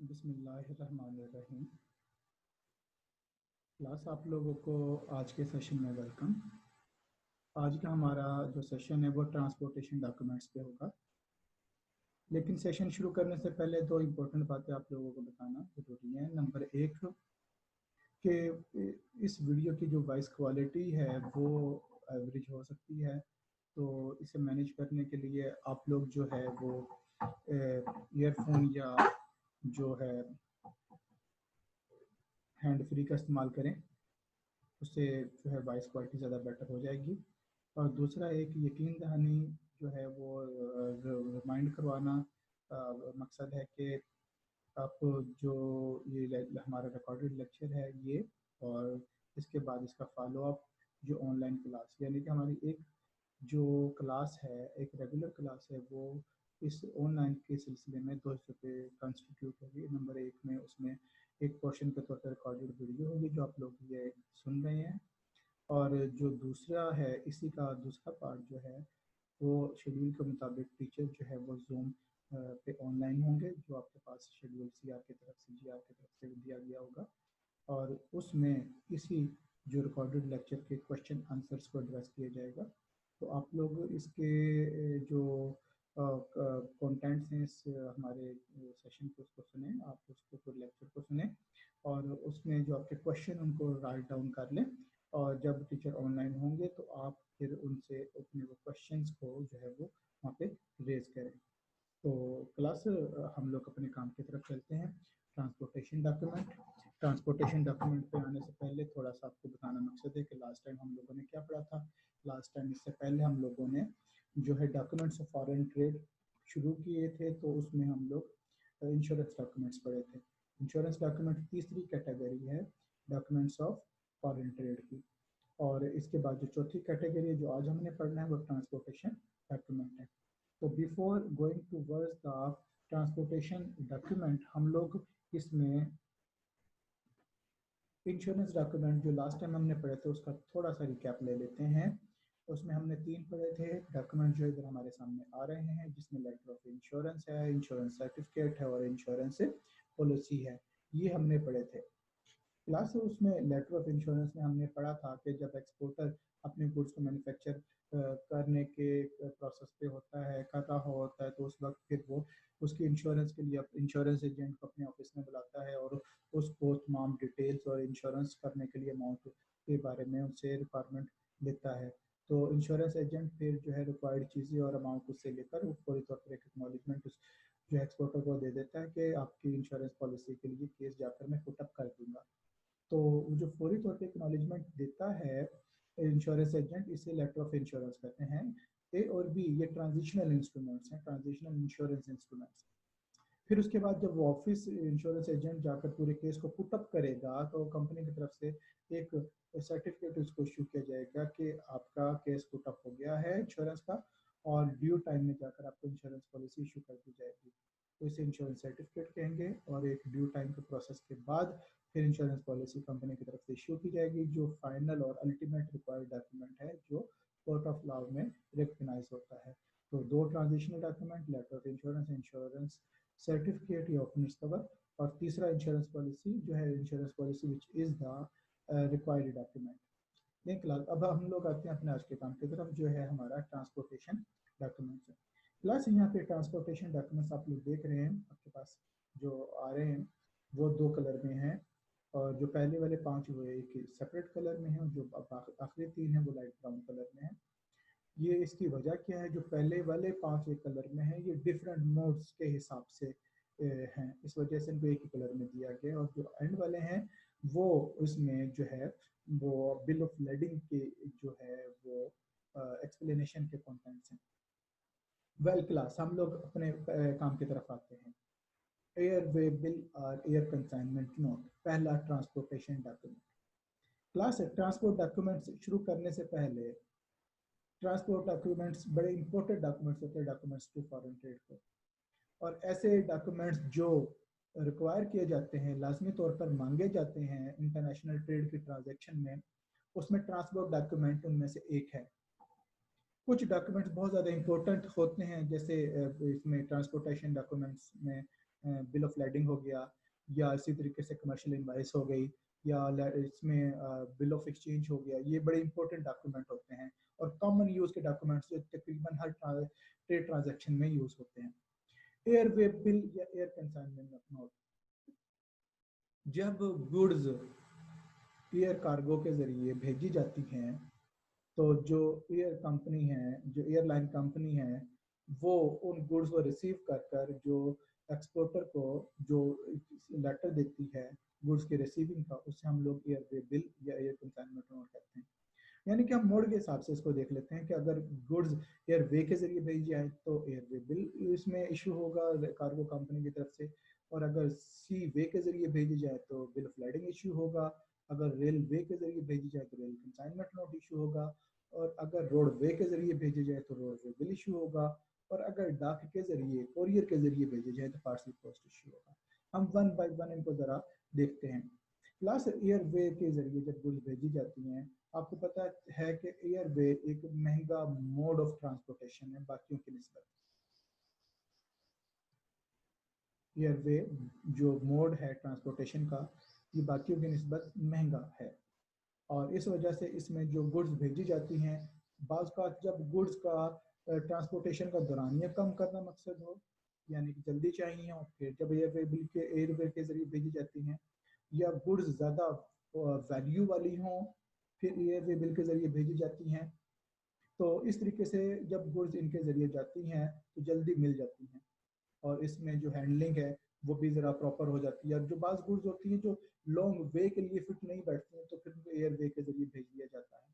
बिस्मिल्लाहिर्रहमानिर्रहीम। क्लास आप लोगों को आज के सेशन में वेलकम। आज का हमारा जो सेशन है वो ट्रांसपोर्टेशन डॉक्यूमेंट्स पे होगा। लेकिन सेशन शुरू करने से पहले दो इम्पोर्टेंट बातें आप लोगों को बताना ज़रूरी है। नंबर एक कि इस वीडियो की जो वॉइस क्वालिटी है वो एवरेज हो सकती है, तो इसे मैनेज करने के लिए आप लोग जो है वो ईयरफोन या जो है हैंड फ्री का इस्तेमाल करें, उससे जो है वॉइस क्वालिटी ज़्यादा बेटर हो जाएगी। और दूसरा एक यकीन दहानी जो है वो रिमाइंड करवाना मकसद है कि आप जो ये हमारा रिकॉर्डेड लेक्चर है ये, और इसके बाद इसका फॉलो अप जो ऑनलाइन क्लास, यानी कि हमारी एक जो क्लास है, एक रेगुलर क्लास है, वो इस ऑनलाइन के सिलसिले में दो हिस्सों पे कंस्टिट्यूट होगी। नंबर एक में उसमें एक पोर्शन के तौर पर रिकॉर्डेड वीडियो होगी जो आप लोग ये सुन रहे हैं, और जो दूसरा है इसी का दूसरा पार्ट जो है वो शेड्यूल के मुताबिक टीचर जो है वो जूम पे ऑनलाइन होंगे, जो आपके पास शेड्यूल सीआर की तरफ से जीआर की तरफ से दिया गया होगा, और उसमें इसी जो रिकॉर्डेड लेक्चर के क्वेश्चन आंसर्स को एड्रेस किया जाएगा। तो आप लोग इसके जो कंटेंट्स हैं इस हमारे सेशन को उसको सुने, आप उसको पूरे लेक्चर को सुने और उसमें जो आपके क्वेश्चन उनको राइट डाउन कर लें, और जब टीचर ऑनलाइन होंगे तो आप फिर उनसे अपने वो क्वेश्चंस को जो है वो वहाँ पे रेज करें। तो क्लास हम लोग अपने काम की तरफ चलते हैं। ट्रांसपोर्टेशन डॉक्यूमेंट पे आने से पहले थोड़ा सा आपको बताना मकसद है कि लास्ट टाइम हम लोगों ने क्या पढ़ा था। लास्ट टाइम इससे पहले हम लोगों ने जो है डॉक्यूमेंट्स ऑफ फॉरेन ट्रेड शुरू किए थे, तो उसमें हम लोग इंश्योरेंस डॉक्यूमेंट्स पढ़े थे। इंश्योरेंस डॉक्यूमेंट तीसरी कैटेगरी है डॉक्यूमेंट्स ऑफ फॉरेन ट्रेड की, और इसके बाद जो चौथी कैटेगरी जो आज हमने पढ़ना है वो ट्रांसपोर्टेशन डॉक्यूमेंट है। तो before going towards the transportation document, हम लोग इसमें इंश्योरेंस डॉक्यूमेंट जो लास्ट टाइम हमने पढ़े थे उसका थोड़ा सा रिकैप ले लेते हैं। उसमें हमने तीन पढ़े थे डॉक्यूमेंट जो इधर हमारे सामने आ रहे हैं, जिसमें लेटर ऑफ इंश्योरेंस है, इंश्योरेंस सर्टिफिकेट है और इंश्योरेंस पॉलिसी है। ये हमने पढ़े थे। प्लस उसमें लेटर ऑफ इंश्योरेंस में हमने पढ़ा था कि जब एक्सपोर्टर अपने गुड्स को मैन्युफैक्चर करने के प्रोसेस पे होता है, कर रहा होता है, तो उस वक्त फिर वो उसकी इंश्योरेंस के लिए इंश्योरेंस एजेंट को अपने ऑफिस में बुलाता है और उसको तमाम डिटेल्स और इंश्योरेंस करने के लिए अमाउंट के बारे में उनसे रिक्वायरमेंट लेता है। तो इंश्योरेंस एजेंट फिर जो है रिक्वायर्ड चीज़ें और अमाउंट उससे लेकर फौरी तौर पर एक एक्नॉलेजमेंट जो एक्सपोर्टर को दे देता है कि आपकी इंश्योरेंस पॉलिसी के लिए केस जाकर मैं पुटअप कर दूंगा। तो जो फौरी तौर पे एक्नॉलेजमेंट देता है इंश्योरेंस एजेंट, इसे लेटर ऑफ इंश्योरेंस कहते हैं। ए और बी ये ट्रांजिशनल इंस्ट्रूमेंट्स हैं, ट्रांजिशनल इंश्योरेंस इंस्ट्रूमेंट्स। फिर उसके बाद जब वो ऑफिस इंश्योरेंस एजेंट जाकर पूरे केस को पुटअप करेगा तो कंपनी की तरफ से एक सर्टिफिकेट उसको इशू किया जाएगा कि आपका केस पुटअप हो गया है इंश्योरेंस का, और ड्यू टाइम में जाकर आपको इंश्योरेंस पॉलिसी इशू कर दी जाएगी। तो इसे इंश्योरेंस सर्टिफिकेट कहेंगे, और एक ड्यू टाइम के प्रोसेस के बाद फिर इंश्योरेंस पॉलिसी कंपनी की तरफ से इशू की जाएगी, जो फाइनल और अल्टीमेट रिक्वायर्ड डॉक्यूमेंट है जो कोर्ट ऑफ लॉ में रिकग्नाइज होता है। तो दो transitional document, letter of insurance, insurance certificate या ऑफिस कवर, और तीसरा इंश्योरेंस पॉलिसी जो है insurance policy which is the required document. देख क्लास, अब हम लोग आते हैं अपने आज के काम की तरफ जो है हमारा ट्रांसपोर्टेशन डॉक्यूमेंट्स है। क्लास यहाँ पे ट्रांसपोर्टेशन डॉक्यूमेंट्स आप लोग देख रहे हैं आपके पास जो आ रहे हैं वो दो कलर में हैं, और जो पहले वाले पांच वो एक सेपरेट कलर में है, और जो आखिरी तीन है वो लाइट ब्राउन कलर में है। ये इसकी वजह क्या है, जो पहले वाले पांच एक कलर में है ये डिफरेंट मोड्स के हिसाब से हैं, इस वजह से इनको एक ही कलर में दिया गया, और जो एंड वाले हैं वो इसमें जो है वो बिल ऑफ लेडिंग के जो है वो एक्सप्लेनेशन के कंटेंट्स हैं। वेल क्लास, हम लोग अपने काम की तरफ आते हैं। एयर वे बिल और एयर कंसाइनमेंट नोट, पहला ट्रांसपोर्टेशन डॉक्यूमेंट। क्लास है ट्रांसपोर्ट डॉक्यूमेंट्स शुरू करने से पहले ट्रांसपोर्ट डॉक्यूमेंट्स बड़े इंपॉर्टेंट डॉक्यूमेंट्स होते हैं डॉक्यूमेंट्स टू फॉरेन ट्रेड को, और ऐसे डॉक्यूमेंट्स जो रिक्वायर किए जाते हैं, लाजमी तौर पर मांगे जाते हैं इंटरनेशनल ट्रेड की ट्रांजैक्शन में, उसमें ट्रांसपोर्ट डॉक्यूमेंट उनमें से एक है। कुछ डॉक्यूमेंट्स बहुत ज़्यादा इंपॉर्टेंट होते हैं, जैसे इसमें ट्रांसपोर्टेशन डॉक्यूमेंट्स में बिल ऑफ लैडिंग हो गया, या इसी तरीके से कमर्शियल इनवाइस हो गई, या इसमें बिल ऑफ एक्सचेंज हो गया। ये बड़े इंपॉर्टेंट डॉक्यूमेंट होते हैं और कॉमन यूज के डॉक्यूमेंट्स जो तकरीबन हर ट्रेड ट्रांजैक्शन में यूज होते हैं। एयर वे बिल या एयर कंसाइनमेंट नोट, जब गुड्स एयर कार्गो के जरिए भेजी जाती हैं तो जो एयर कंपनी है, जो एयरलाइन कंपनी है, वो उन गुड्स को रिसीव कर कर जो एक्सपोर्टर को जो लेटर देती है गुड्स के रिसीविंग का, उससे हम लोग एयरवे बिल या एयर कंसाइनमेंट नोट कहते हैं। यानी कि हम मोड के हिसाब से इसको देख लेते हैं कि अगर गुड्स एयरवे के जरिए भेजी जाए तो एयरवे बिल इसमें इशू होगा कार्गो कंपनी की तरफ से, और अगर सी वे के जरिए भेजी जाए तो बिल ऑफ लैडिंग इशू होगा, अगर रेलवे के जरिए भेजी जाए तो रेल कंसाइनमेंट नोट इशू होगा, और अगर रोडवे के जरिए भेजे जाए तो रोडवे बिल इशू होगा, और अगर डाक के जरिए कोरियर के जरिए भेजे जाए तो पार्सल पोस्ट इशू होगा। हम वन बाय वन इनको जरा देखते हैं। क्लास एयरवे के जरिए जब गुड्स भेजी जाती हैं, आपको पता है कि एयरवे एक महंगा मोड ऑफ ट्रांसपोर्टेशन है बाकियों की निस्बत। एयरवे जो मोड है ट्रांसपोर्टेशन का, ये बाकियों की निस्बत महंगा है, और इस वजह से इसमें जो गुड्स भेजी जाती हैं, बाज़ का जब गुड्स का ट्रांसपोर्टेशन का दौरानिया कम करना मकसद हो, यानी कि जल्दी चाहिए हो, फिर जब एयरवे के जरिए भेजी जाती हैं, या गुड्स ज़्यादा वैल्यू वाली हों, फिर एयरवे बिल के जरिए भेजी जाती हैं। तो इस तरीके से जब गुड्स इनके जरिए जाती हैं तो जल्दी मिल जाती हैं, और इसमें जो हैंडलिंग है वो भी ज़रा प्रॉपर हो जाती है। और जो बाज़ गुड्स होती हैं जो लॉन्ग वे के लिए फिट नहीं बैठती हैं तो फिर उनको एयरवे के जरिए भेज दिया जाता है।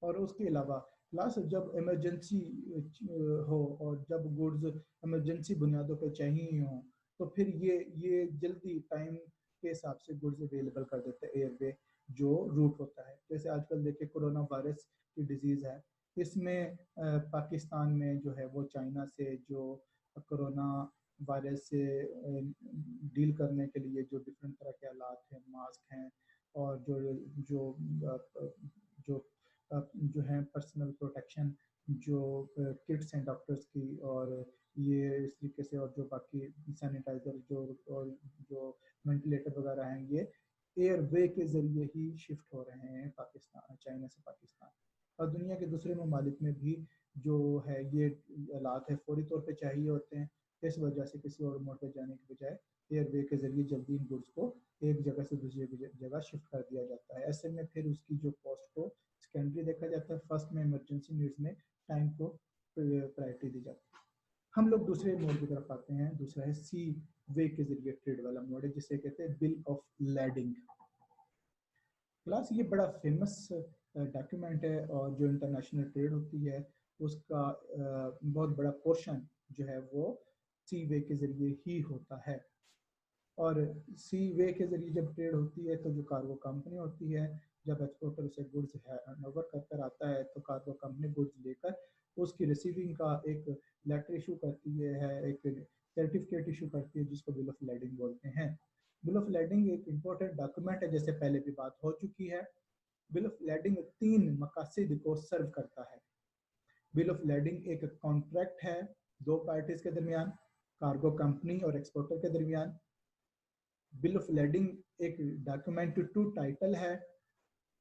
और उसके अलावा क्लास जब इमरजेंसी हो और जब गुड्स इमरजेंसी बुनियादों पर चाहिए हो, तो फिर ये जल्दी टाइम के हिसाब से गुड्स अवेलेबल कर देते हैं एयरवे जो रूट होता है। जैसे आजकल देखिए कोरोना वायरस की डिजीज़ है, इसमें पाकिस्तान में जो है वो चाइना से जो कोरोना वायरस से डील करने के लिए जो डिफरेंट तरह के आलात हैं, मास्क हैं, और जो जो जो जो है पर्सनल प्रोटेक्शन, जो किट्स हैं डॉक्टर्स की, और ये इस तरीके से, और जो बाकी सैनिटाइजर जो और जो वेंटिलेटर वगैरह हैं, ये एयरवे के जरिए ही शिफ्ट हो रहे हैं पाकिस्तान, चाइना से पाकिस्तान। और दुनिया के दूसरे ममालिक में भी जो है ये आलात है फौरी तौर पे चाहिए होते हैं, इस वजह से किसी और मोड पर जाने के बजाय एयरवे के जरिए जल्दी इन गुड्स को एक जगह से दूसरी जगह शिफ्ट कर दिया जाता है। ऐसे में फिर उसकी जो कॉस्ट को सेकेंडरी देखा जाता है, फर्स्ट में इमरजेंसी नीड्स में टाइम को प्रायोरिटी दी जाती है। हम लोग दूसरे मोड की तरफ आते हैं, दूसरा है सी वे के जरिए ट्रेड वाला मोड है, जिसे कहते हैं बिल ऑफ लैडिंग। क्लास ये बड़ा फेमस डॉक्यूमेंट है, और जो इंटरनेशनल ट्रेड होती है उसका बहुत बड़ा पोर्शन जो है वो सी वे के जरिए ही होता है। और सी वे के जरिए जब ट्रेड होती है तो जो कार्गो कंपनी होती है, जब एक्सपोर्टर उसे गुड्स हैंडओवर कर कर आता है तो कार्गो कंपनी गुड्स लेकर उसकी रिसीविंग का एक लेटर इशू करती है, एक सर्टिफिकेट इशू करती है, जिसको बिल ऑफ लैडिंग बोलते हैं। बिल ऑफ लैडिंग एक इम्पोर्टेंट डॉक्यूमेंट है, जैसे पहले भी बात हो चुकी है। बिल ऑफ लैडिंग 3 मकासद को सर्व करता है। बिल ऑफ लैडिंग एक कॉन्ट्रैक्ट है दो पार्टीज के दरमियान, कार्गो कंपनी और एक्सपोर्टर के दरमियान। बिल ऑफ लैडिंग एक डॉक्यूमेंट टू टाइटल है,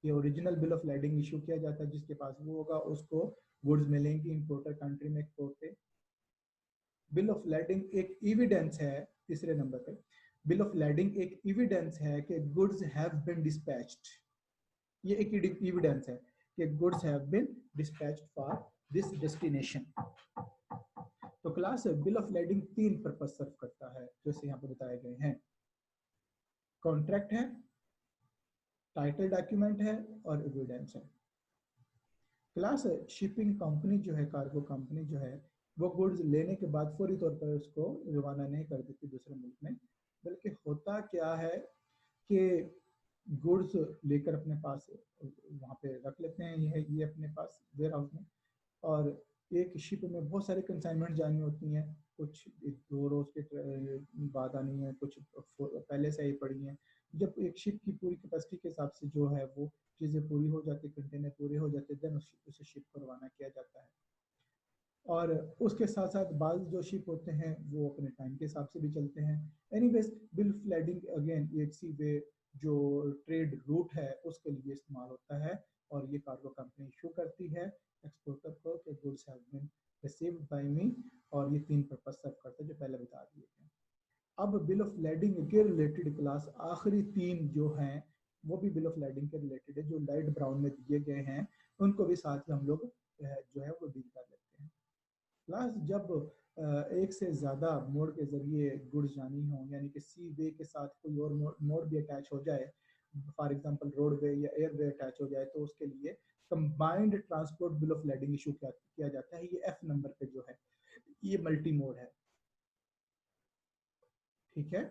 ये original bill of lading issue किया जाता है, जिसके पास वो होगा उसको गुड्स मिलेंगी इंपोर्टर कंट्री में एक्सपोर्ट पे। बिल ऑफ लैडिंग एक एविडेंस है, तीसरे नंबर पे बिल ऑफ लैडिंग एक एविडेंस है कि गुड्स हैव बीन डिस्पैच्ड। ये एक एविडेंस है कि goods have been dispatched for this destination. तो class bill of lading 3 purpose serve करता है, जैसे यहाँ पे बताए गए हैं। कॉन्ट्रैक्ट है, टाइटल डॉक्यूमेंट है, और एविडेंस है। क्लास शिपिंग कंपनी जो है, कार्गो कंपनी जो है, वो गुड्स लेने के बाद फौरी तौर पर उसको रवाना नहीं कर देती दूसरे मुल्क में, बल्कि होता क्या है कि गुड्स लेकर अपने पास वहाँ पे रख लेते हैं, ये अपने पास वेयर हाउस में, और एक शिप में बहुत सारी कंसाइनमेंट जानी होती हैं, कुछ 2 रोज के बाद आनी है, कुछ पहले से ही पड़ी हैं। जब एक शिप की पूरी कैपेसिटी के हिसाब से जो है वो चीज़ें पूरी हो जाती, कंटेनर पूरे हो जाते, देन उसे शिप को रवाना किया जाता है। और उसके साथ साथ बाज़ जो शिप होते हैं वो अपने टाइम के हिसाब से भी चलते हैं। Anyways bill of lending again ये सी वे जो ट्रेड रूट है उसके लिए इस्तेमाल होता है, और ये कार्गो कंपनी इशू करती है एक्सपोर्टर को कि goods have been received by me, और ये 3 पर्पस सर्व करते हैं जो पहले बता दिए थे। अब बिल ऑफ लेडिंग के रिलेटेड क्लास आखिरी 3 जो हैं वो भी बिल ऑफ लेडिंग के रिलेटेड है, जो लाइट ब्राउन में दिए गए हैं उनको भी साथ ही हम लोग जो है वो डील कर लेते हैं। प्लस जब एक से ज़्यादा मोड के ज़रिए गुड्स जानी हो, यानी कि सी वे के साथ कोई और मोड भी अटैच हो जाए, फॉर एग्जांपल रोड वे या एयर वे अटैच हो जाए, तो उसके लिए combined transport bill of lending issue किया जाता है। ये एफ नंबर पे जो है ये मल्टी मोड है, ठीक है।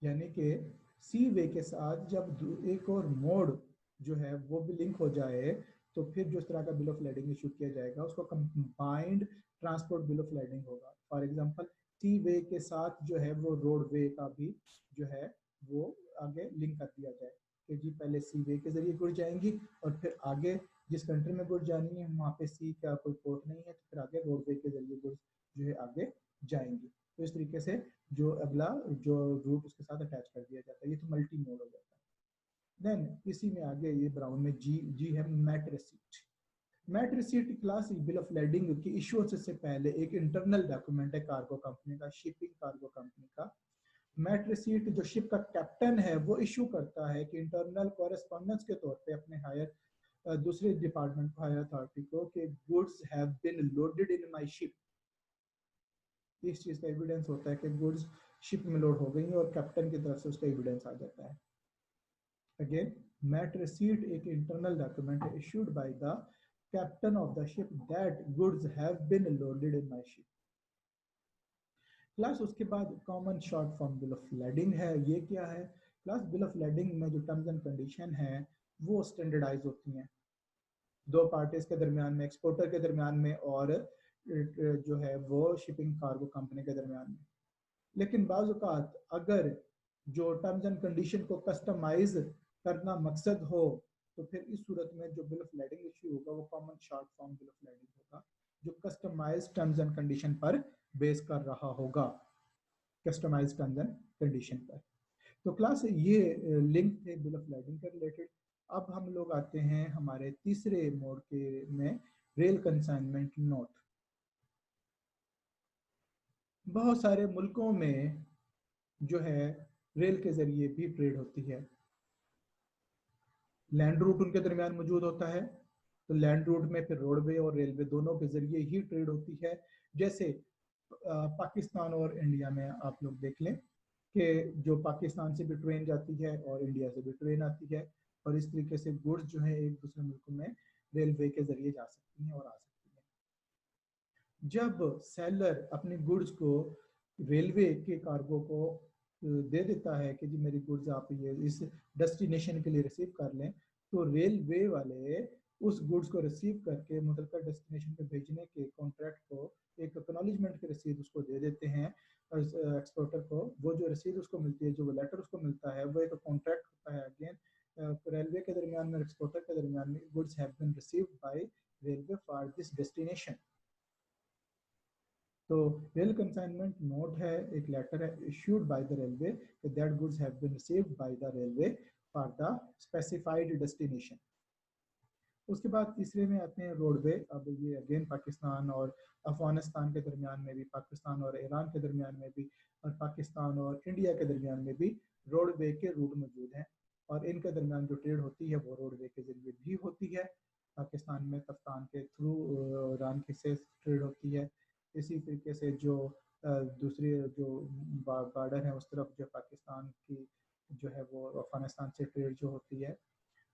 यानी कि सी वे के साथ जब एक और मोड जो है वो भी लिंक हो जाए, तो फिर जो इस तरह का बिल ऑफ लेडिंग इशू किया जाएगा उसको combined transport bill of lending होगा। फॉर एग्जांपल सी वे के साथ जो है वो रोड वे का भी जो है वो आगे लिंक कर दिया जाए कि जी पहले सी वे के जरिए गुड़ जाएंगी, और फिर आगे जिस कंट्री में गुड़ जानी है वहाँ पे सी का कोई पोर्ट नहीं है, तो फिर आगे रोड वे के जरिए गुड़ जो है आगे जाएंगी। तो इस तरीके से जो अगला जो रूट उसके साथ अटैच कर दिया जाता है, ये तो मल्टी मोड हो जाता है। देन इसी में आगे ये ब्राउन में जी जी है mate receipt. Mate receipt class bill of lading की इश्यूएंस से पहले एक इंटरनल डॉक्यूमेंट है कार्गो कंपनी का, शिपिंग कार्गो कंपनी का। मैट रिसीट जो शिप का कैप्टन है वो इशू करता है कि इंटरनल कॉरेस्पॉन्डेंस के तौर पे अपने हायर दूसरे डिपार्टमेंट को, हायर अथॉरिटी को, कि goods have been loaded in my ship. इस चीज का एविडेंस होता है कि गुड्स शिप में लोड हो गई है और कैप्टन की तरफ से उसका एविडेंस आ जाता है। अगेन मैट रिसीट एक इंटरनल डॉक्यूमेंट है issued by the captain of the ship that goods have been loaded in my ship. Plus उसके बाद common short form bill of lading है। ये क्या है? प्लस बिल ऑफ लेडिंग में जो टर्म्स एंड कंडीशन है वो स्टैंडर्डाइज होती हैं दो पार्टीज के दरमियान में, एक्सपोर्टर के दरमियान में और जो है वो शिपिंग कार्गो कंपनी के दरमियान में। लेकिन बाज़ औक़ात अगर जो टर्म्स एंड कंडीशन को कस्टमाइज करना मकसद हो, तो फिर इस सूरत में जो बिल ऑफ लेडिंग इशू होगा वो common short form bill of lending होगा, जो कस्टमाइज टर्म्स एंड कंडीशन पर बेस कर रहा होगा, कस्टमाइज टर्म्स एंड कंडीशन पर। तो क्लास ये लिंक थे बिल ऑफ लेडिंग के रिलेटेड। अब हम लोग आते हैं हमारे तीसरे मोड के में, रेल कंसाइनमेंट नोट। बहुत सारे मुल्कों में जो है रेल के जरिए भी ट्रेड होती है। लैंड रूट उनके दरमियान मौजूद होता है, तो लैंड रूट में फिर रोडवे और रेलवे दोनों के जरिए ही ट्रेड होती है। जैसे पाकिस्तान और इंडिया में आप लोग देख लें कि जो पाकिस्तान से भी ट्रेन जाती है और इंडिया से भी ट्रेन आती है, और इस तरीके से गुड्स जो है एक दूसरे मुल्कों में रेलवे के जरिए जा सकती हैं और आ सकती हैं। जब सेलर अपनी गुड्स को रेलवे के कार्गो को दे देता है कि जी मेरी गुड्स आप ये इस डेस्टिनेशन के लिए रिसीव कर लें, तो रेलवे वाले उस गुड्स को रिसीव करके मुतलका डेस्टिनेशन पे भेजने के कॉन्ट्रैक्ट को एक एक्नॉलेजमेंट की रसीद उसको दे देते हैं एक्सपोर्टर को। वो जो रसीद उसको मिलती है, जो वो लेटर उसको मिलता है, वो एक कॉन्ट्रैक्ट होता है अगेन रेलवे के दरमियान में, एक्सपोर्टर के दरमियान में, goods have been received by railway for this destination. तो रेल कंसाइनमेंट नोट है, एक लेटर है issued by the railway that goods have been received by the railway for the specified destination. उसके बाद तीसरे में आते हैं रोडवे। अब ये अगेन पाकिस्तान और अफगानिस्तान के दरमियान में भी, पाकिस्तान और ईरान के दरमियान में भी, और पाकिस्तान और इंडिया के दरमियान में भी रोडवे के रूट मौजूद हैं, और इनके दरमियान जो ट्रेड होती है वो रोडवे के जरिए भी होती है। पाकिस्तान में कप्तान के थ्रू ईरान की से ट्रेड होती है। इसी तरीके से जो दूसरी जो बॉर्डर है उस तरफ जो पाकिस्तान की जो है वो अफगानिस्तान से ट्रेड जो होती है,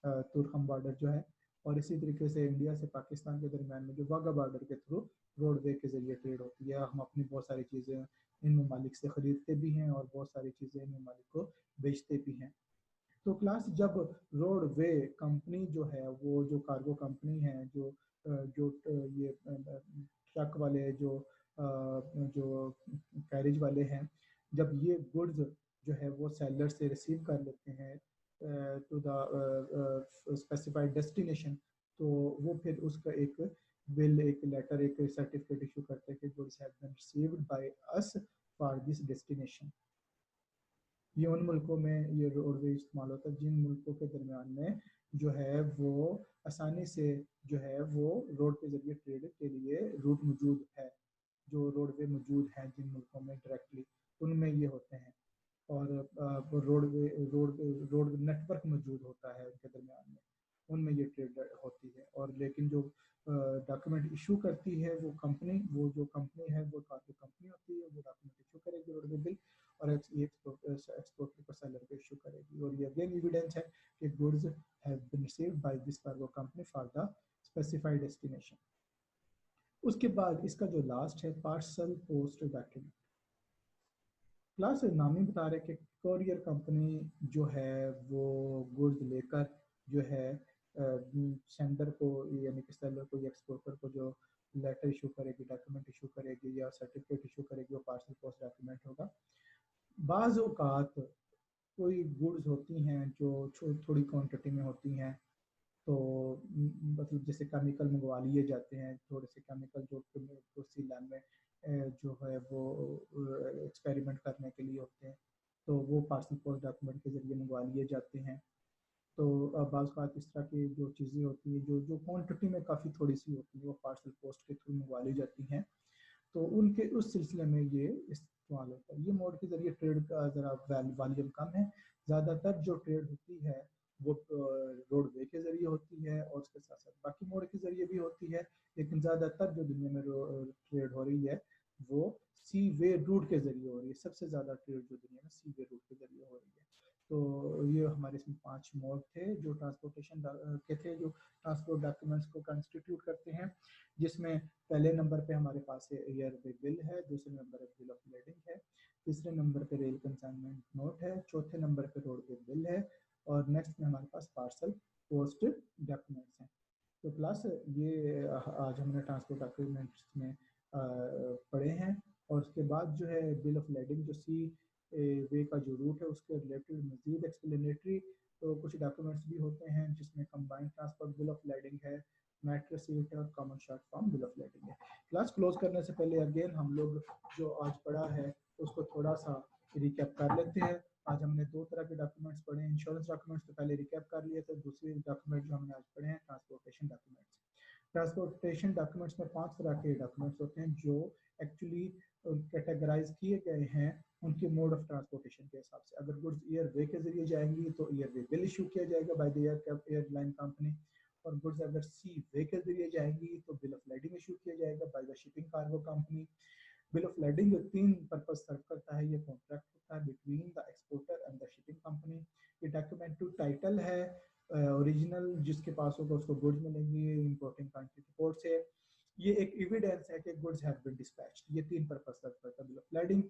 तुर्कम बॉर्डर जो है, और इसी तरीके से इंडिया से पाकिस्तान के दरमियान में जो वाघा बॉर्डर के थ्रू रोडवे के जरिए ट्रेड होती है। हम अपनी बहुत सारी चीज़ें इन ममालिक से ख़रीदते भी हैं और बहुत सारी चीज़ें इन ममालिक को बेचते भी हैं। तो क्लास जब रोडवे कंपनी जो है वो जो कार्गो कंपनी है, जो ये ट्रक वाले जो कैरेज वाले हैं, जब ये गुड्स जो है वो सेलर से रिसीव कर लेते हैं टू द स्पेसिफाइड डेस्टिनेशन, तो वो फिर उसका एक बिल, एक लेटर, एक सर्टिफिकेट इशू करते हैं कि goods have been received by us for this destination. ये उन मुल्कों में ये रोडवे इस्तेमाल होता है जिन मुल्कों के दरमियान में जो है वो आसानी से जो है वो रोड के जरिए ट्रेड के लिए रूट मौजूद है, जो रोडवे मौजूद हैं जिन मुल्कों में डायरेक्टली, उनमें ये होते हैं। और रोडवे रोड रोड नेटवर्क मौजूद होता है उनके दरमियान में, उनमें ये ट्रेड होती है। और लेकिन जो डॉक्यूमेंट इशू करती है वो कंपनी, वो जो कंपनी है वो कार्गो कंपनी होती है, वो डॉक्यूमेंट इशू करेगी रोडवे बिल, और एक्सपोर्टर को सेलर को इशू करेगी। और ये अगेन एविडेंस है कि goods have been received by this cargo company for the specified destination. उसके बाद इसका जो लास्ट है पार्सल पोस्ट डॉक्यूमेंट। क्लास नाम ही बता रहे कि कोरियर कंपनी जो है वो गुड्स लेकर जो है सेंडर को यानी कि सेलर को या एक्सपोर्टर को जो लेटर इशू करेगी, डॉक्यूमेंट इशू करेगी या सर्टिफिकेट इशू करेगी, वो पार्सल पोस्ट डॉक्यूमेंट होगा। बाज़ औक़ात कोई गुड्स होती हैं जो थोड़ी क्वांटिटी में होती हैं, तो मतलब जैसे केमिकल मंगवा लिए जाते हैं, थोड़े से केमिकल जो सी लैब में जो है वो एक्सपेरिमेंट करने के लिए होते हैं, तो वो पार्सल पोस्ट डॉक्यूमेंट के जरिए मंगवा लिए जाते हैं। तो बाज़ बात इस तरह की जो चीज़ें होती हैं जो जो क्वांटिटी में काफ़ी थोड़ी सी होती है, वो पार्सल पोस्ट के थ्रू मंगवा ली जाती हैं। तो उनके उस सिलसिले में ये इस्तेमाल होता है। ये मोड के जरिए ट्रेड का ज़रा वॉल्यूम कम है। ज़्यादातर जो ट्रेड होती है वो रोडवे के जरिए होती है और उसके साथ साथ बाकी मोड के जरिए भी होती है, लेकिन ज़्यादातर जो दुनिया में ट्रेड हो रही है वो सी वे रूट के जरिए हो रही है। सबसे ज़्यादा ट्रेड जो दुनिया में सी वे रूट के जरिए हो रही है। तो ये हमारे इसमें 5 मोड थे जो ट्रांसपोर्टेशन के थे, जो ट्रांसपोर्ट डॉक्यूमेंट्स को कंस्टिट्यूट करते हैं, जिसमें पहले नंबर पे हमारे पास एयरवे बिल है, दूसरे नंबर पे बिल ऑफ लेडिंग है, तीसरे नंबर पे रेल कंसाइनमेंट नोट है, चौथे नंबर पे रोडवे बिल है, और नेक्स्ट में हमारे पास पार्सल पोस्ट डॉक्यूमेंट्स हैं। तो क्लास ये आज हमने ट्रांसपोर्ट डॉक्यूमेंट्स में पढ़े हैं। और उसके बाद जो है बिल ऑफ लेडिंग जो सी वे का जो रूट है उसके रिलेटेड मजीद एक्सप्लेनेटरी तो कुछ डॉक्यूमेंट्स भी होते हैं, जिसमें combined transport bill of lading है, मैट रिसीट है और common short form bill of lading है। क्लास क्लोज करने से पहले अगेन हम लोग जो आज पढ़ा है उसको थोड़ा सा रिकैप कर लेते हैं। आज हमने 2 तरह के डॉक्यूमेंट्स पढ़े हैं। इंश्योरेंस डॉक्यूमेंट्स तो पहले रिकैप कर लिए थे, दूसरी डॉक्यूमेंट जो हमने आज पढ़े हैं ट्रांसपोर्टेशन डॉक्यूमेंट्स। ट्रांसपोर्टेशन डॉक्यूमेंट्स में 5 तरह के डॉक्यूमेंट्स होते हैं जो एक्चुअली कैटेगराइज किए गए हैं उनके मोड ऑफ ट्रांसपोर्टेशन के हिसाब से। अगर गुड्स एयरवे के जरिए जाएंगी तो एयरवे बिल इशू किया जाएगा बाय द एयरलाइन कंपनी, और गुड्स अगर सी वे के जरिए जाएंगी तो बिल ऑफ लेडिंग इशू किया जाएगा by the shipping cargo company. Bill of lading 3 purpose serve करता है। ये कॉन्ट्रैक्ट होता है between the exporter and the shipping company. ये डॉक्यूमेंट टू टाइटल है ओरिजिनल, जिसके पास होगा उसको गुड्स मिलेंगी इंपोर्टिंग कंट्री की पोर्ट से। ये एक एविडेंस है कि गुड्स हैव बीन डिस्पैच्ड। ये 3 पर्पज सर्व करता है बिल ऑफ लेडिंग।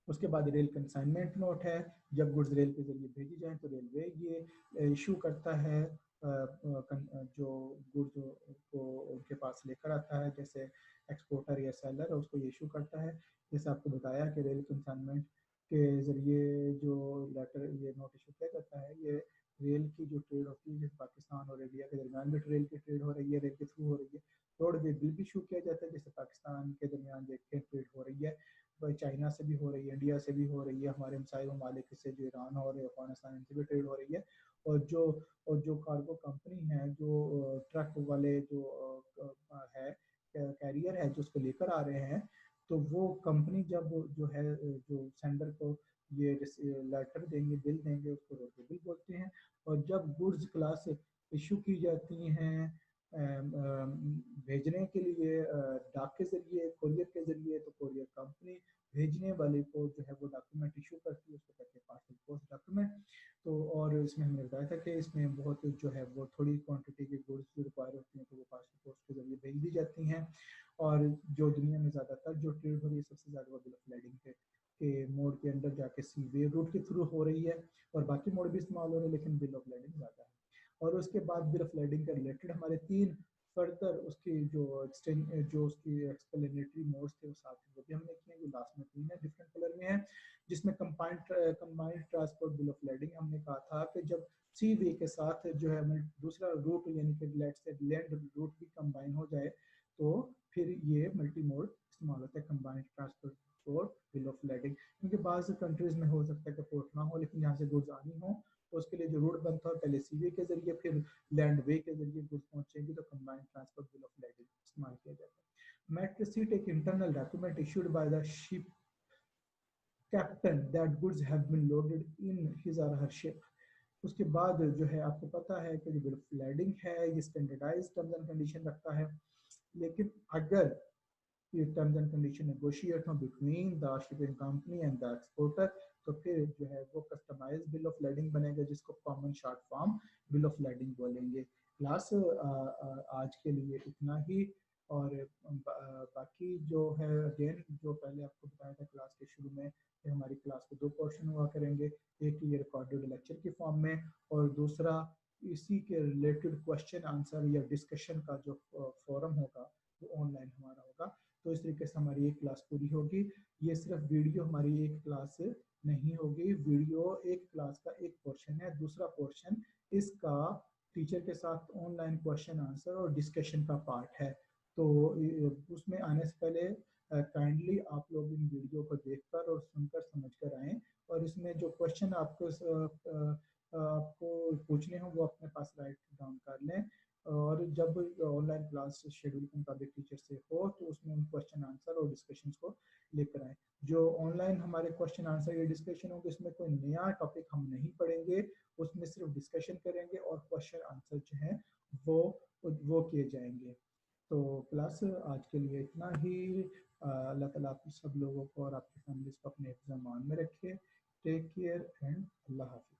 उसके बाद रेल कंसाइनमेंट नोट है, जब गुड्स रेल के जरिए भेजी जाए तो रेलवे ये इशू करता है जो गुड्स को उनके पास लेकर आता है, जैसे एक्सपोर्टर या सेलर उसको ये इशू करता है। जैसे आपको बताया कि रेल कंसाइनमेंट के जरिए जो लेटर ये नोट इशू किया जाता है, ये रेल की जो ट्रेड होती है जैसे पाकिस्तान और इंडिया के दरमियान में रेल की ट्रेड हो रही है, रेल के थ्रू हो रही है। रोडवे बिल भी इशू किया जाता है, जैसे पाकिस्तान के दरमियान देखते हैं ट्रेड हो रही है, चाइना से भी हो रही है, इंडिया से भी हो रही है, हमारे हमसाई ममालिक से जो ईरान और अफगानिस्तान इनसे भी ट्रेड हो रही है। और जो कार्गो कंपनी है, जो ट्रक वाले जो है कैरियर है जो उसको लेकर आ रहे हैं, तो वो कंपनी जब जो है जो सेंडर को ये लेटर देंगे, बिल देंगे, उसको रोडवे बिल बोलते हैं। और जब गुड्स क्लास इशू की जाती हैं भेजने के लिए डाक के जरिए, कोरियर के जरिए, तो कोरियर कंपनी भेजने वाले को जो है वो डॉक्यूमेंट इशू करती है, उसको कहते हैं पार्सल पोस्ट डॉक्यूमेंट। तो और इसमें हमने बताया था कि इसमें बहुत जो है वो थोड़ी क्वांटिटी की गुड्स रिक्वायर होती हैं, तो वो पार्सल पोस्ट के जरिए भेज दी जाती हैं। और जो दुनिया में ज़्यादातर जो ट्रेड हो रही है सबसे ज़्यादा वो बिल ऑफ लेडिंग के मोड के अंदर जाके सी वे रूट के थ्रू हो रही है, और बाकी मोड भी इस्तेमाल हो रहे हैं लेकिन बिल ऑफ लेडिंग ज़्यादा है। और उसके बाद बिल ऑफ लेडिंग के रिलेटेड हमारे 3 फर्दर उसकी जो उसकी एक्सप्लेनेटरी मोड्स थे वो साथ वो भी हमने किए, जो लास्ट में 3 है डिफरेंट कलर में है। जिसमें combined transport bill of lending हमने कहा था कि जब सी वे के साथ जो है दूसरा रूट यानी कि लेट से लैंड रूट भी कंबाइन हो जाए तो फिर ये मल्टी मोड इस्तेमाल होता है combined transport bill of lending. क्योंकि बाज़ कंट्रीज में हो सकता है कि पोर्ट ना हो लेकिन यहाँ से गुड्स आनी हो तो उसके लिए जो रूट बनता है पहले सी वे के जरिए फिर लैंड वे के जरिए गुड्स पहुंचेंगी तो combined transport bill of lading इस्तेमाल किया जाता है। मेट रिसीट एक internal document issued by the ship captain that goods have been loaded in his और हर शिप। उसके बाद जो है आपको पता है कि जो बिल ऑफ लेडिंग है ये स्टैंडर्डाइज्ड टर्म्स एंड कंडीशन रखता है, लेकिन अगर ये टर्म्स एंड कंडीशन नेगोशिएट हो between the shipping company and the exporter तो फिर जो है वो कस्टमाइज बिल ऑफ लेडिंग बनेगा जिसको common short form bill of lending बोलेंगे। क्लास आज के लिए इतना ही। और बाकी जो है अगेन जो पहले आपको बताया था क्लास के शुरू में कि हमारी क्लास के दो पोर्शन हुआ करेंगे, एक ये रिकॉर्डेड लेक्चर के फॉर्म में और दूसरा इसी के रिलेटेड क्वेश्चन आंसर या डिस्कशन का जो फोरम होगा वो ऑनलाइन हमारा होगा। तो इस तरीके से हमारी एक क्लास पूरी होगी। ये सिर्फ वीडियो हमारी एक क्लास नहीं होगी, वीडियो एक क्लास का एक पोर्शन है, दूसरा पोर्शन इसका टीचर के साथ ऑनलाइन क्वेश्चन आंसर और डिस्कशन का पार्ट है। तो उसमें आने से पहले काइंडली आप लोग इन वीडियो को देखकर और सुनकर समझ कर आएँ और इसमें जो क्वेश्चन आपको पूछने हो वो अपने पास राइट डाउन कर लें और जब ऑनलाइन क्लास शेड्यूल के मुताबिक टीचर से हो तो उसमें हम क्वेश्चन आंसर और डिस्कशन को लेकर आए। जो ऑनलाइन हमारे क्वेश्चन आंसर या डिस्कशन होंगे इसमें कोई नया टॉपिक हम नहीं पढ़ेंगे, उसमें सिर्फ डिस्कशन करेंगे और क्वेश्चन आंसर जो है वो किए जाएंगे। तो क्लास आज के लिए इतना ही। अल्लाह ताला आप सब लोगों को और आपकी फैमिलीज को अपने एग्जाम में रखे। टेक केयर एंड अल्लाह हाफिज़।